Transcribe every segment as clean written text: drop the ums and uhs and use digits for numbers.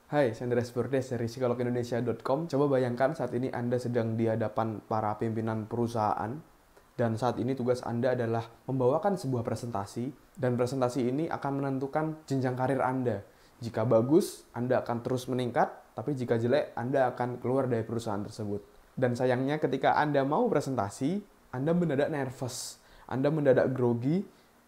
Hai, saya Andreas Bordes dari psikologindonesia.com. Coba bayangkan saat ini Anda sedang di hadapan para pimpinan perusahaan dan saat ini tugas Anda adalah membawakan sebuah presentasi dan presentasi ini akan menentukan jenjang karir Anda. Jika bagus, Anda akan terus meningkat, tapi jika jelek, Anda akan keluar dari perusahaan tersebut. Dan sayangnya ketika Anda mau presentasi, Anda mendadak nervous, Anda mendadak grogi,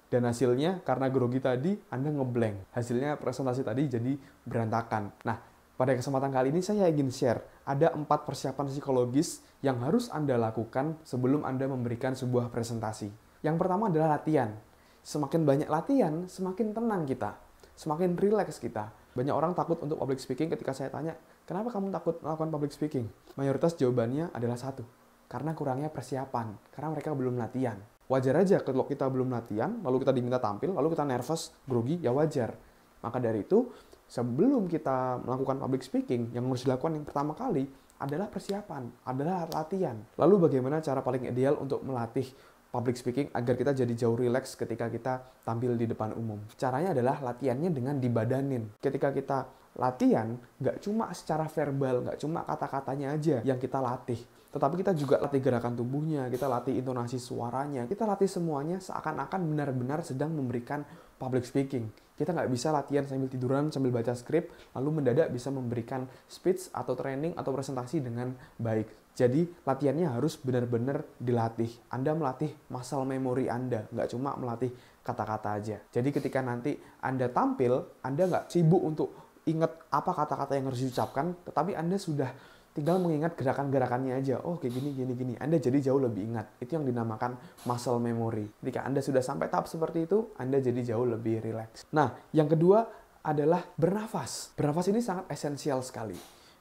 dan hasilnya karena grogi tadi Anda ngeblank. Hasilnya presentasi tadi jadi berantakan. Nah, pada kesempatan kali ini saya ingin share ada 4 persiapan psikologis yang harus Anda lakukan sebelum Anda memberikan sebuah presentasi. Yang pertama adalah latihan. Semakin banyak latihan, semakin tenang kita. Semakin rileks kita. Banyak orang takut untuk public speaking. Ketika saya tanya, kenapa kamu takut melakukan public speaking? Mayoritas jawabannya adalah satu, karena kurangnya persiapan. Karena mereka belum latihan. Wajar aja kalau kita belum latihan, lalu kita diminta tampil, lalu kita nervous, grogi, ya wajar. Maka dari itu, sebelum kita melakukan public speaking, yang harus dilakukan yang pertama kali adalah persiapan, adalah latihan. Lalu bagaimana cara paling ideal untuk melatih public speaking agar kita jadi jauh rileks ketika kita tampil di depan umum? Caranya adalah latihannya dengan dibadanin. Ketika kita latihan, nggak cuma secara verbal, nggak cuma kata-katanya aja yang kita latih, tetapi kita juga latih gerakan tubuhnya, kita latih intonasi suaranya, kita latih semuanya seakan-akan benar-benar sedang memberikan public speaking. Kita nggak bisa latihan sambil tiduran, sambil baca skrip, lalu mendadak bisa memberikan speech atau training atau presentasi dengan baik. Jadi latihannya harus benar-benar dilatih. Anda melatih muscle memory Anda, nggak cuma melatih kata-kata aja. Jadi ketika nanti Anda tampil, Anda nggak sibuk untuk ingat apa kata-kata yang harus diucapkan, tetapi Anda sudah tinggal mengingat gerakan-gerakannya aja. Oh, kayak gini. Anda jadi jauh lebih ingat. Itu yang dinamakan muscle memory. Ketika Anda sudah sampai tahap seperti itu, Anda jadi jauh lebih rileks. Nah, yang kedua adalah bernafas. Bernafas ini sangat esensial sekali.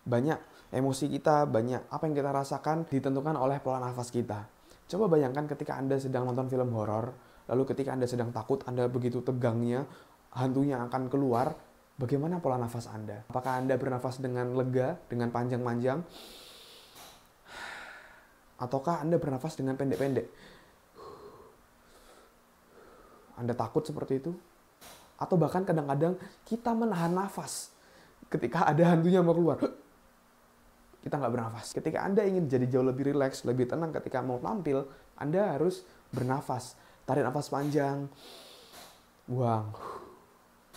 Banyak emosi kita, banyak apa yang kita rasakan ditentukan oleh pola nafas kita. Coba bayangkan ketika Anda sedang nonton film horor, lalu ketika Anda sedang takut, Anda begitu tegangnya, hantunya akan keluar. Bagaimana pola nafas Anda? Apakah Anda bernafas dengan lega, dengan panjang-panjang? Ataukah Anda bernafas dengan pendek-pendek? Anda takut seperti itu? Atau bahkan kadang-kadang kita menahan nafas ketika ada hantunya mau keluar. Kita nggak bernafas. Ketika Anda ingin jadi jauh lebih rileks, lebih tenang ketika mau tampil, Anda harus bernafas. Tarik nafas panjang, buang.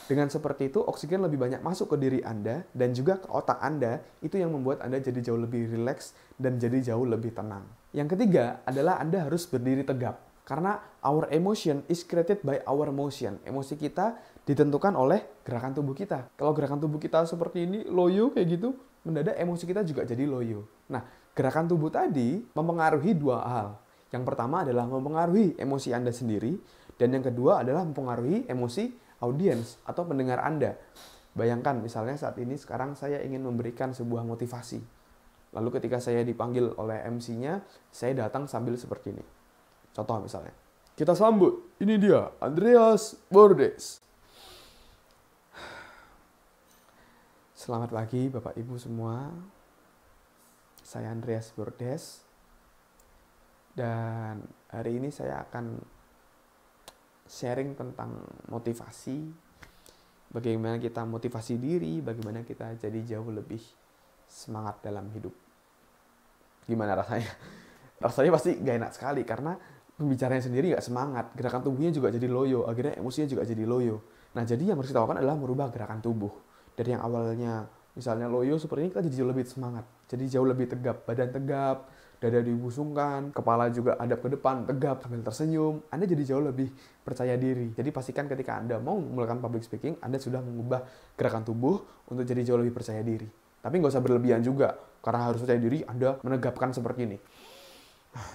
Dengan seperti itu, oksigen lebih banyak masuk ke diri Anda dan juga ke otak Anda. Itu yang membuat Anda jadi jauh lebih rileks dan jadi jauh lebih tenang. Yang ketiga adalah Anda harus berdiri tegap. Karena our emotion is created by our motion. Emosi kita ditentukan oleh gerakan tubuh kita. Kalau gerakan tubuh kita seperti ini, loyo kayak gitu, mendadak emosi kita juga jadi loyo. Nah, gerakan tubuh tadi mempengaruhi dua hal. Yang pertama adalah mempengaruhi emosi Anda sendiri. Dan yang kedua adalah mempengaruhi emosi audiens atau pendengar Anda. Bayangkan misalnya saat ini sekarang saya ingin memberikan sebuah motivasi. Lalu ketika saya dipanggil oleh MC-nya, saya datang sambil seperti ini. Contoh misalnya, kita sambut, ini dia Andreas Bordes. Selamat pagi Bapak Ibu semua. Saya Andreas Bordes. Dan hari ini saya akan sharing tentang motivasi, bagaimana kita motivasi diri, bagaimana kita jadi jauh lebih semangat dalam hidup. Gimana rasanya? Rasanya pasti gak enak sekali karena pembicaranya sendiri gak semangat, gerakan tubuhnya juga jadi loyo, akhirnya emosinya juga jadi loyo. Nah, jadi yang harus kita lakukan adalah merubah gerakan tubuh. Dari yang awalnya misalnya loyo seperti ini, kita jadi jauh lebih semangat, jadi jauh lebih tegap, badan tegap, dada dibusungkan, kepala juga hadap ke depan, tegap sambil tersenyum. Anda jadi jauh lebih percaya diri. Jadi pastikan ketika Anda mau melakukan public speaking, Anda sudah mengubah gerakan tubuh untuk jadi jauh lebih percaya diri. Tapi nggak usah berlebihan juga, karena harus percaya diri Anda menegapkan seperti ini.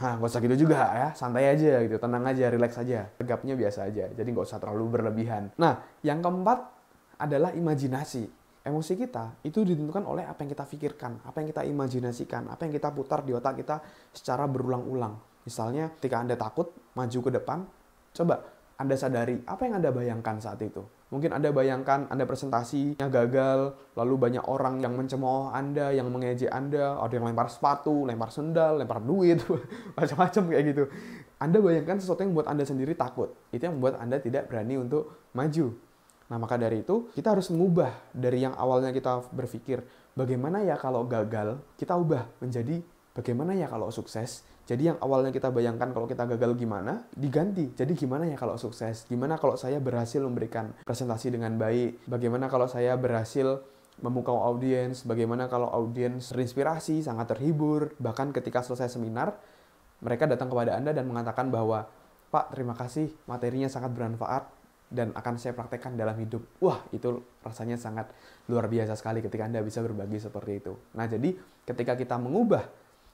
Nah, nggak usah gitu juga ya, santai aja gitu, tenang aja, relax aja. Tegapnya biasa aja, jadi nggak usah terlalu berlebihan. Nah, yang keempat adalah imajinasi. Emosi kita itu ditentukan oleh apa yang kita pikirkan, apa yang kita imajinasikan, apa yang kita putar di otak kita secara berulang-ulang. Misalnya, ketika Anda takut maju ke depan, coba Anda sadari apa yang Anda bayangkan saat itu. Mungkin Anda bayangkan Anda presentasinya gagal, lalu banyak orang yang mencemooh Anda, yang mengejek Anda, ada yang lempar sepatu, lempar sendal, lempar duit, macam-macam kayak gitu. Anda bayangkan sesuatu yang membuat Anda sendiri takut. Itu yang membuat Anda tidak berani untuk maju. Nah, maka dari itu, kita harus mengubah dari yang awalnya kita berpikir, bagaimana ya kalau gagal, kita ubah menjadi bagaimana ya kalau sukses. Jadi yang awalnya kita bayangkan kalau kita gagal gimana, diganti. Jadi gimana ya kalau sukses? Gimana kalau saya berhasil memberikan presentasi dengan baik? Bagaimana kalau saya berhasil memukau audiens? Bagaimana kalau audiens terinspirasi, sangat terhibur? Bahkan ketika selesai seminar, mereka datang kepada Anda dan mengatakan bahwa, Pak, terima kasih, materinya sangat bermanfaat dan akan saya praktekkan dalam hidup. Wah, itu rasanya sangat luar biasa sekali ketika Anda bisa berbagi seperti itu. Nah, jadi ketika kita mengubah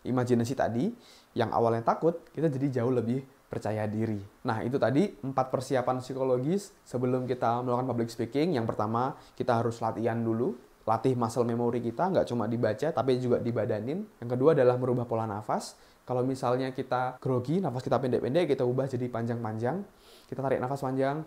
imajinasi tadi, yang awalnya takut, kita jadi jauh lebih percaya diri. Nah, itu tadi 4 persiapan psikologis sebelum kita melakukan public speaking. Yang pertama, kita harus latihan dulu. Latih muscle memory kita, nggak cuma dibaca, tapi juga dibadanin. Yang kedua adalah merubah pola nafas. Kalau misalnya kita grogi, nafas kita pendek-pendek, kita ubah jadi panjang-panjang. Kita tarik nafas panjang,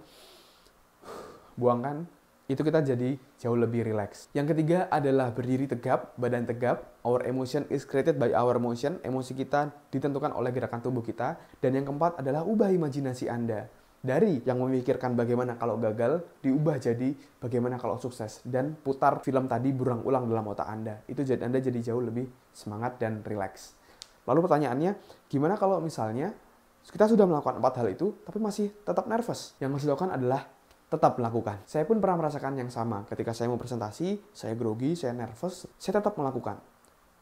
buangkan. Itu kita jadi jauh lebih rileks. Yang ketiga adalah berdiri tegap, badan tegap. Our emotion is created by our motion. Emosi kita ditentukan oleh gerakan tubuh kita. Dan yang keempat adalah ubah imajinasi Anda. Dari yang memikirkan bagaimana kalau gagal, diubah jadi bagaimana kalau sukses. Dan putar film tadi berulang-ulang dalam otak Anda. Itu jadi Anda jadi jauh lebih semangat dan rileks. Lalu pertanyaannya, gimana kalau misalnya kita sudah melakukan 4 hal itu, tapi masih tetap nervous? Yang harus dilakukan adalah tetap melakukan. Saya pun pernah merasakan yang sama. Ketika saya mau presentasi, saya grogi, saya nervous, saya tetap melakukan.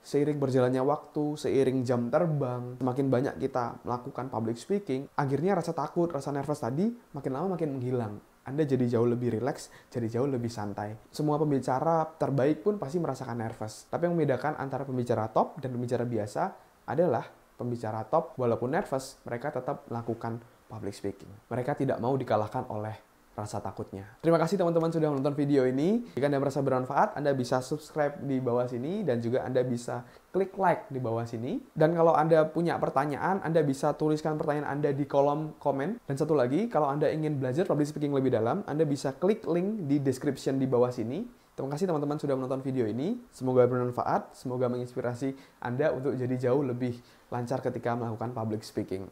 Seiring berjalannya waktu, seiring jam terbang, semakin banyak kita melakukan public speaking, akhirnya rasa takut, rasa nervous tadi makin lama makin menghilang. Anda jadi jauh lebih rileks, jadi jauh lebih santai. Semua pembicara terbaik pun pasti merasakan nervous. Tapi yang membedakan antara pembicara top dan pembicara biasa adalah pembicara top, walaupun nervous, mereka tetap melakukan public speaking. Mereka tidak mau dikalahkan oleh rasa takutnya. Terima kasih teman-teman sudah menonton video ini. Jika Anda merasa bermanfaat, Anda bisa subscribe di bawah sini dan juga Anda bisa klik like di bawah sini. Dan kalau Anda punya pertanyaan, Anda bisa tuliskan pertanyaan Anda di kolom komen. Dan satu lagi, kalau Anda ingin belajar public speaking lebih dalam, Anda bisa klik link di description di bawah sini. Terima kasih teman-teman sudah menonton video ini. Semoga bermanfaat, semoga menginspirasi Anda untuk jadi jauh lebih lancar ketika melakukan public speaking.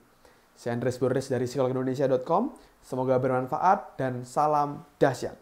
Saya Andres Bordes dari psikologindonesia.com. Semoga bermanfaat dan salam dahsyat.